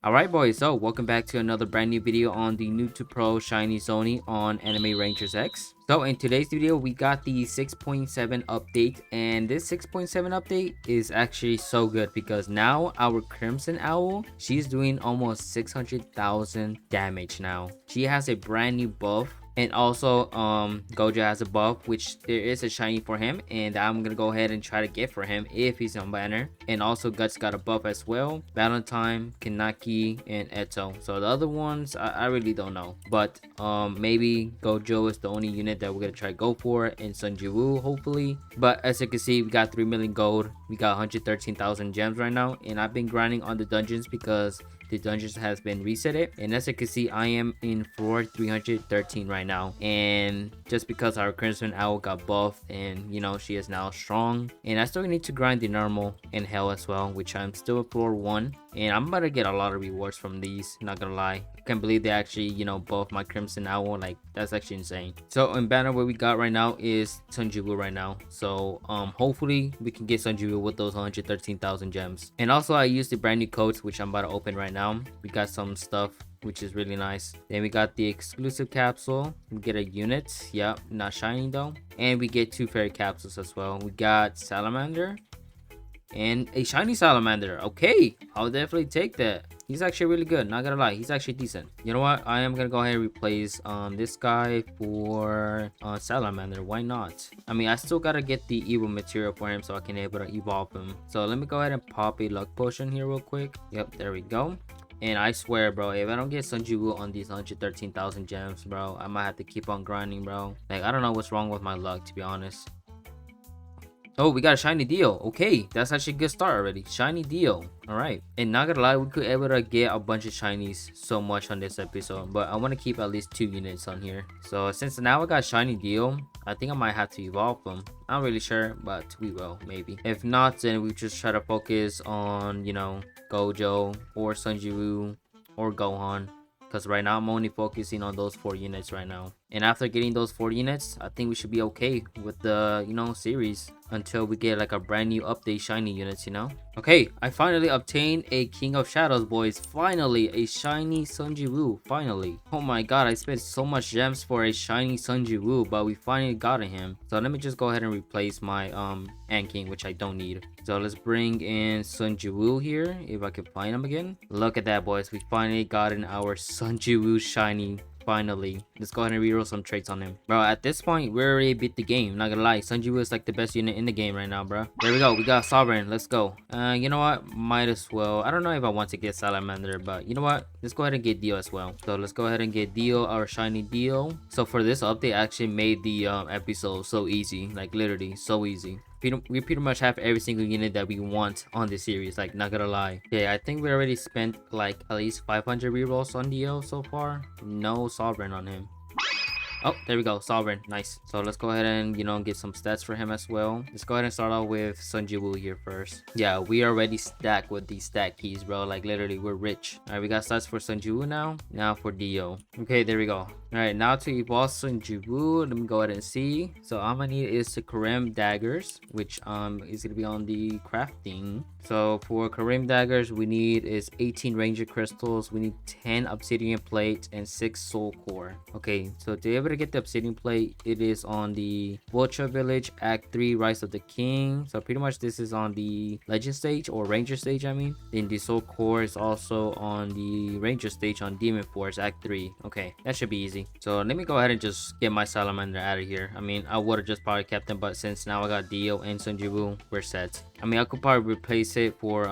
Alright boys, so welcome back to another brand new video on the Noob to Pro Shiny Zoni on Anime Rangers X. So in today's video, we got the 6.7 update, and this 6.7 update is actually so good because now our Crimson Owl, she's doing almost 600,000 damage now. She has a brand new buff. And also Gojo has a buff, which there is a shiny for him, and I'm gonna go ahead and try to get for him if he's on banner. And also Guts got a buff as well, Valentine, Kanaki, and Eto. So the other ones I really don't know, but maybe Gojo is the only unit that we're gonna try to go for, and Sunji Woo hopefully. But as you can see, we got 3 million gold, we got 113,000 gems right now, and I've been grinding on the dungeons because the dungeons has been resetted. And as you can see, I am in floor 313 right now, and just because our Crimson Owl got buffed, and you know, she is now strong, and I still need to grind the normal and hell as well, which I'm still at floor 1, and I'm about to get a lot of rewards from these, not gonna lie. I can't believe they actually, you know, buff my Crimson Owl. Like, that's actually insane. So in banner, what we got right now is Sunji Woo right now. So hopefully we can get Sunji Woo with those 113,000 gems. And also I used the brand new codes, which I'm about to open right now. We got some stuff which is really nice. Then we got the exclusive capsule. We get a unit, yep, not shiny though, and we get 2 fairy capsules as well. We got salamander and a shiny salamander. Okay, I'll definitely take that. He's actually really good, not gonna lie, he's actually decent. You know what, I am gonna go ahead and replace this guy for salamander. Why not? I mean, I still gotta get the evil material for him so I can able to evolve him. So let me go ahead and pop a luck potion here real quick. Yep, there we go. And I swear, bro, if I don't get Sunji Woo on these 113,000 gems, bro, I might have to keep on grinding, bro. Like, I don't know what's wrong with my luck, to be honest. Oh, we got a shiny deal. Okay, that's actually a good start already. Shiny deal. All right. And not gonna lie, we could able to get a bunch of shinies so much on this episode, but I want to keep at least 2 units on here. So since now I got shiny deal, I think I might have to evolve them. I'm not really sure, but we will maybe. If not, then we just try to focus on, you know, Gojo or Sunji Woo or Gohan, because right now I'm only focusing on those 4 units right now. And after getting those 4 units, I think we should be okay with the, you know, series until we get like a brand new update shiny units, you know. Okay, I finally obtained a King of Shadows, boys. Finally, a shiny Sunji Woo. Finally. Oh my god, I spent so much gems for a shiny Sunji Woo, but we finally got him. So let me just go ahead and replace my Ant King, which I don't need. So let's bring in Sunji Woo here, if I can find him again. Look at that, boys. We finally gotten our Sunji Woo shiny. Finally, let's go ahead and reroll some traits on him, bro. At this point, we already beat the game, not gonna lie. Sunji Woo is like the best unit in the game right now, bro. There we go, we got Sovereign. Let's go. You know what, might as well, I don't know if I want to get Salamander, but you know what, let's go ahead and get Dio as well. So let's go ahead and get Dio, our shiny Dio. So for this update, I actually made the episode so easy, like literally so easy. We pretty much have every single unit that we want on this series, like, not gonna lie. Okay, I think we already spent like at least 500 rerolls on Dio so far. No Sovereign on him. Oh, there we go, Sovereign. Nice. So let's go ahead and, you know, get some stats for him as well. Let's go ahead and start out with Sunji Woo here first. Yeah, we already stacked with these stat keys, bro. Like, literally, we're rich. All right, we got stats for Sunji Woo now. Now for Dio. Okay, there we go. All right, now to evolve Sunji Woo, let me go ahead and see. So all I'm gonna need is the Karim daggers, which is gonna be on the crafting. So for Karim daggers, we need is 18 ranger crystals, we need 10 obsidian plates, and 6 soul core. Okay, so to be able to get the obsidian plate, it is on the Vulture Village Act 3 Rise of the King. So pretty much this is on the legend stage, or ranger stage, I mean. Then the soul core is also on the ranger stage on Demon Force Act 3. Okay, that should be easy. So let me go ahead and just get my salamander out of here. I mean, I would have just probably kept him, but since now I got Dio and Sunji Woo, we're set. I mean, I could probably replace it for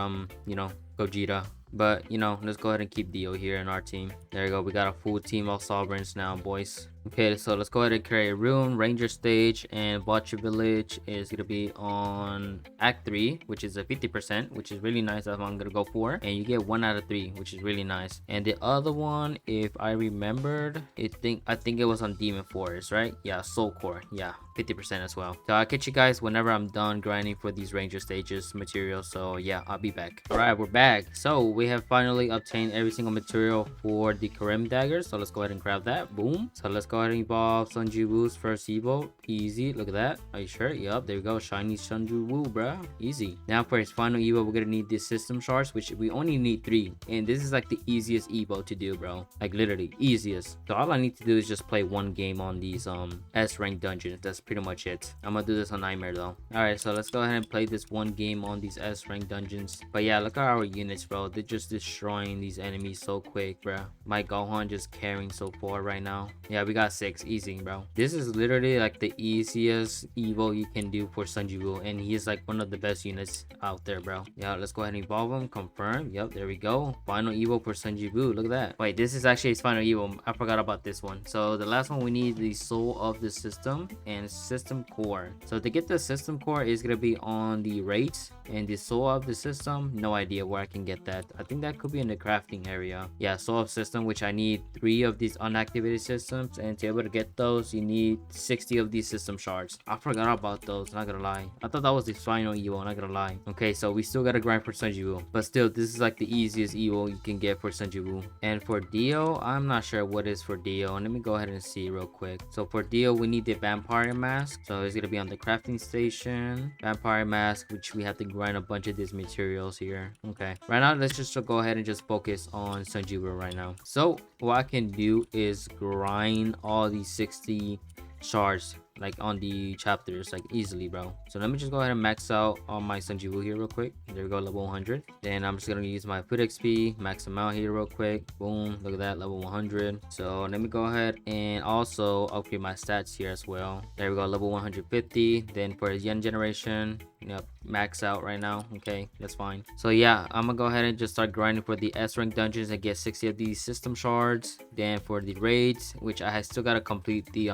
you know, Gogeta, but you know, let's go ahead and keep Dio here in our team. There we go, we got a full team of Sovereigns now, boys. Okay, so let's go ahead and carry a room. Ranger stage and Vulture Village is gonna be on Act 3, which is a 50%, which is really nice. That's what I'm gonna go for. And you get 1 out of 3, which is really nice. And the other one, if I remembered, I think it was on Demon Forest, right? Yeah, Soul Core. Yeah, 50% as well. So I'll catch you guys whenever I'm done grinding for these Ranger stages material. So yeah, I'll be back. All right, we're back. So we have finally obtained every single material for the Karim daggers. So let's go ahead and grab that. Boom. So let's go go ahead and evolve Sunji Woo's first evo. Easy. Look at that. Are you sure? Yup. There we go. Shiny Sunji Woo, bruh. Easy. Now for his final evo, we're gonna need these system shards, which we only need 3. And this is like the easiest evo to do, bro. Like literally easiest. So all I need to do is just play 1 game on these S rank dungeons. That's pretty much it. I'm gonna do this on Nightmare though. Alright, so let's go ahead and play this 1 game on these S rank dungeons. But yeah, look at our units, bro. They're just destroying these enemies so quick, bro. My Gohan just carrying so far right now. Yeah, we got 6. Easy, bro. This is literally like the easiest evo you can do for Sunji Woo, and he is like one of the best units out there, bro. Yeah, let's go ahead and evolve him. Confirm. Yep, there we go. Final evo for Sunji Woo. Look at that. Wait, this is actually his final evo. I forgot about this one. So the last one, we need the soul of the system and system core. So to get the system core is gonna be on the rates, and the soul of the system, no idea where I can get that. I think that could be in the crafting area. Yeah, soul of system, which I need 3 of these unactivated systems, and to be able to get those, you need 60 of these system shards. I forgot about those, not gonna lie. I thought that was the final evo, not gonna lie. Okay, so we still gotta grind for Sunji Woo, but still, this is like the easiest evo you can get for Sunji Woo. And for Dio, I'm not sure what is for Dio. Let me go ahead and see real quick. So for Dio, we need the vampire mask. So it's gonna be on the crafting station. Vampire mask, which we have to grind a bunch of these materials here. Okay, right now let's just go ahead and just focus on Sunji Woo right now. So what I can do is grind all these 60 shards like on the chapters like easily, bro. So let me just go ahead and max out on my Sunji Woo here real quick. There we go, level 100. Then I'm just gonna use my food XP, max them out here real quick. Boom, look at that, level 100. So let me go ahead and also upgrade my stats here as well. There we go, level 150. Then for his yen generation, yep, max out right now. Okay, that's fine. So yeah, I'm gonna go ahead and just start grinding for the S rank dungeons and get 60 of these system shards. Then for the raids, which I still gotta complete the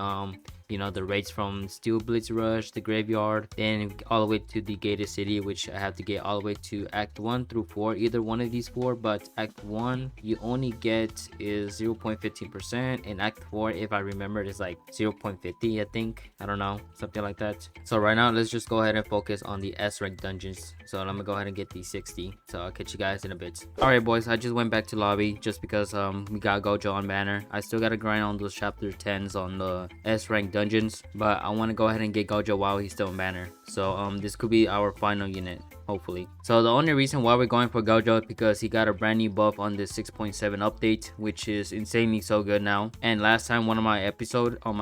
you know, the raids from Steel Blitz Rush, the graveyard, then all the way to the gated city, which I have to get all the way to act 1 through 4, either one of these 4. But act 1 you only get is 0.15%, and act 4, if I remember, is like 0.50, I think. I don't know, something like that. So right now let's just go ahead and focus on the S rank dungeons. So I'm gonna go ahead and get these 60. So I'll catch you guys in a bit. All right, boys, I just went back to lobby just because we got Gojo on banner. I still gotta grind on those chapter 10s on the S rank dungeons, but I want to go ahead and get Gojo while he's still in banner. So this could be our final unit, hopefully. So the only reason why we're going for Gojo is because he got a brand new buff on this 6.7 update, which is insanely so good now. And last time, on my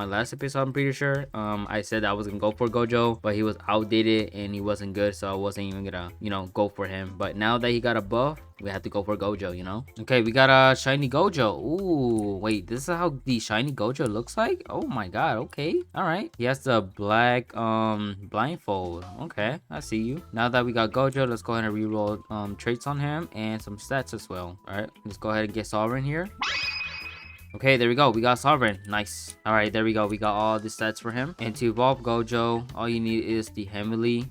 last episode, I'm pretty sure I said I was gonna go for Gojo, but he was outdated and he wasn't good, so I wasn't even gonna, you know, go for him. But now that he got a buff, we have to go for Gojo, you know. Okay, we got a shiny Gojo. Ooh, wait, this is how the shiny Gojo looks like? Oh my god, okay, all right. He has the black blindfold. Okay, I see you. Now that we got Gojo, let's go ahead and reroll traits on him and some stats as well. All right, let's go ahead and get Sovereign here. Okay, there we go. We got Sovereign. Nice. All right, there we go. We got all the stats for him. And to evolve Gojo, all you need is the Heavenly.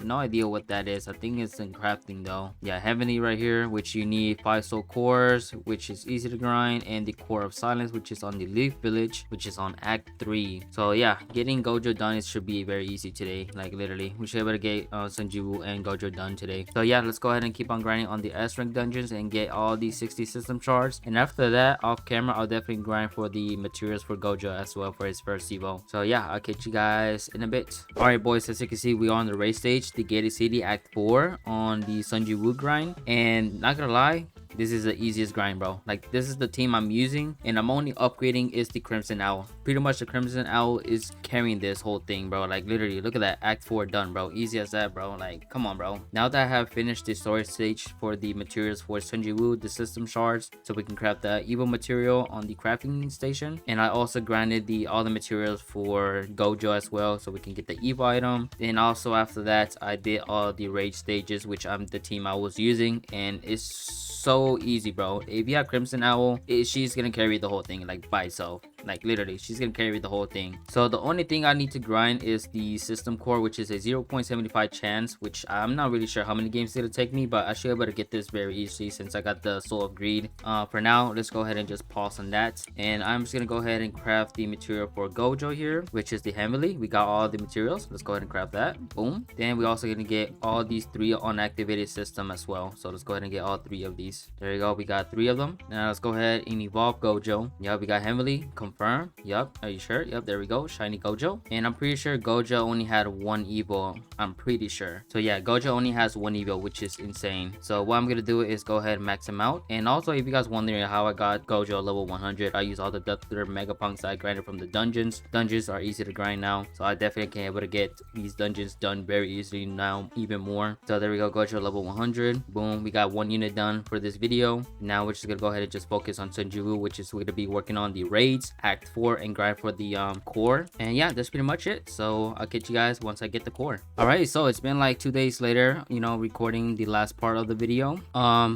No idea what that is. I think it's in crafting though. Yeah, Heavenly right here, which you need 5 soul cores, which is easy to grind, and the core of silence, which is on the Leaf Village, which is on act 3. So yeah, getting Gojo done, it should be very easy today. Like literally, we should be able to get Sunji Woo and Gojo done today. So yeah, let's go ahead and keep on grinding on the S rank dungeons and get all these 60 system shards. And after that, off camera, I'll definitely grind for the materials for Gojo as well for his first evo. So yeah, I'll catch you guys in a bit. All right, boys, as you can see, we are on the race stage, the gated city, act 4 on the Sunji Woo grind. And not gonna lie, this is the easiest grind, bro. Like, this is the team I'm using, and I'm only upgrading is the Crimson Owl. Pretty much the Crimson Owl is carrying this whole thing, bro. Like literally, look at that, act 4 done, bro. Easy as that, bro. Like, come on, bro. Now that I have finished the storage stage for the materials for Sunji Woo, the system shards, so we can craft the evil material on the crafting station. And I also grinded all the materials for Gojo as well, so we can get the evil item. And also after that, I did all the rage stages, which I'm the team I was using, and it's so easy, bro. If you have Crimson Owl, she's gonna carry the whole thing like by itself. Like literally, she's gonna carry the whole thing. So the only thing I need to grind is the system core, which is a 0.75 chance, which I'm not really sure how many games it'll take me, but I should be able to get this very easily since I got the Soul of Greed. For now, let's go ahead and just pause on that, and I'm just gonna go ahead and craft the material for Gojo here, which is the Heavenly. We got all the materials. Let's go ahead and craft that. Boom. Then we also gonna get all these 3 unactivated system as well, so let's go ahead and get all 3 of these. There you go, we got 3 of them. Now let's go ahead and evolve Gojo. Yeah, we got Heavenly, confirm. Yep, are you sure? Yep, there we go, shiny Gojo. And I'm pretty sure Gojo only had one evo, I'm pretty sure. So yeah, Gojo only has one evo, which is insane. So what I'm gonna do is go ahead and max him out. And also, if you guys wondering how I got Gojo level 100, I use all the Death Mega Punks I grinded from the dungeons. Dungeons are easy to grind now, so I definitely can able to get these dungeons done very easily now, even more. So there we go, Gojo level 100. Boom, we got one unit done for this video. Now we're just gonna go ahead and just focus on Sunji Woo, which is we're gonna be working on the raids, act 4, and grind for the core. And yeah, that's pretty much it. So I'll catch you guys once I get the core. All right, so it's been like 2 days later, you know, recording the last part of the video.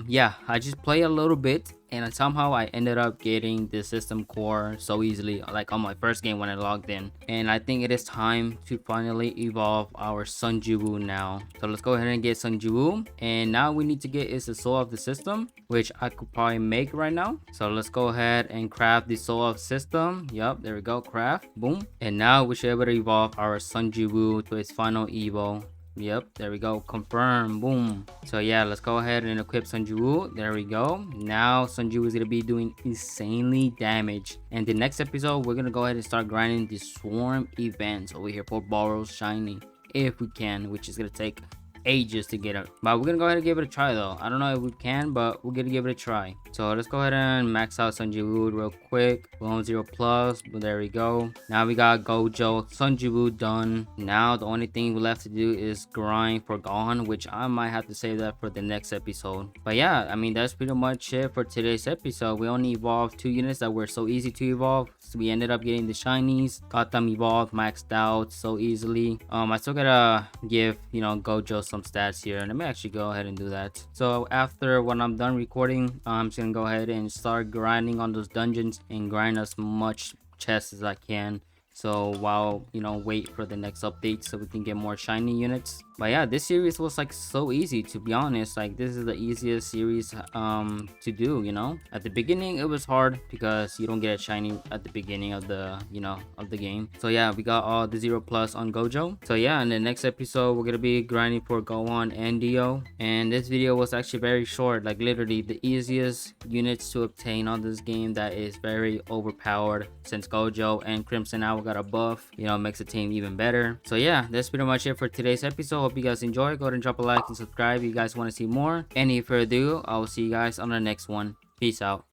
Yeah, I just play a little bit, and somehow I ended up getting the system core so easily, like on my first game when I logged in. And I think it is time to finally evolve our Sunji Woo now. So let's go ahead and get Sunji Woo. And now we need to get is the soul of the system, which I could probably make right now. So let's go ahead and craft the soul of system. Yep, there we go, craft, boom. And now we should be able to evolve our Sunji Woo to its final evo. Yep, there we go, confirm, boom. So yeah, let's go ahead and equip Sunji Woo. There we go. Now Sunji Woo is gonna be doing insanely damage. And the next episode, we're gonna go ahead and start grinding the swarm events over here for Borrow's shiny, if we can, which is gonna take ages to get it, but we're gonna go ahead and give it a try though. I don't know if we can, but we're gonna give it a try. So let's go ahead and max out Sunji Woo real quick. Boom, 0+, but there we go. Now we got Gojo, Sunji Woo done. Now the only thing we left to do is grind for Gohan, which I might have to save that for the next episode. But yeah, I mean, that's pretty much it for today's episode. We only evolved 2 units that were so easy to evolve, so we ended up getting the shinies, got them evolved, maxed out so easily. I still gotta give, you know, Gojo some stats here. Let me actually go ahead and do that. So after when I'm done recording, I'm just gonna go ahead and start grinding on those dungeons and grind as much chests as I can. So while, you know, wait for the next update so we can get more shiny units. But yeah, this series was like so easy, to be honest. Like, this is the easiest series to do, you know. At the beginning it was hard because you don't get a shiny at the beginning of the, you know, of the game. So yeah, we got all the 0+ on Gojo. So yeah, in the next episode we're gonna be grinding for Gohan and Dio. And this video was actually very short, like literally the easiest units to obtain on this game that is very overpowered, since Gojo and Crimson Owl got a buff, you know, makes the team even better. So yeah, that's pretty much it for today's episode. Hope you guys enjoy. Go ahead and drop a like and subscribe if you guys want to see more. Any further ado, I will see you guys on the next one. Peace out.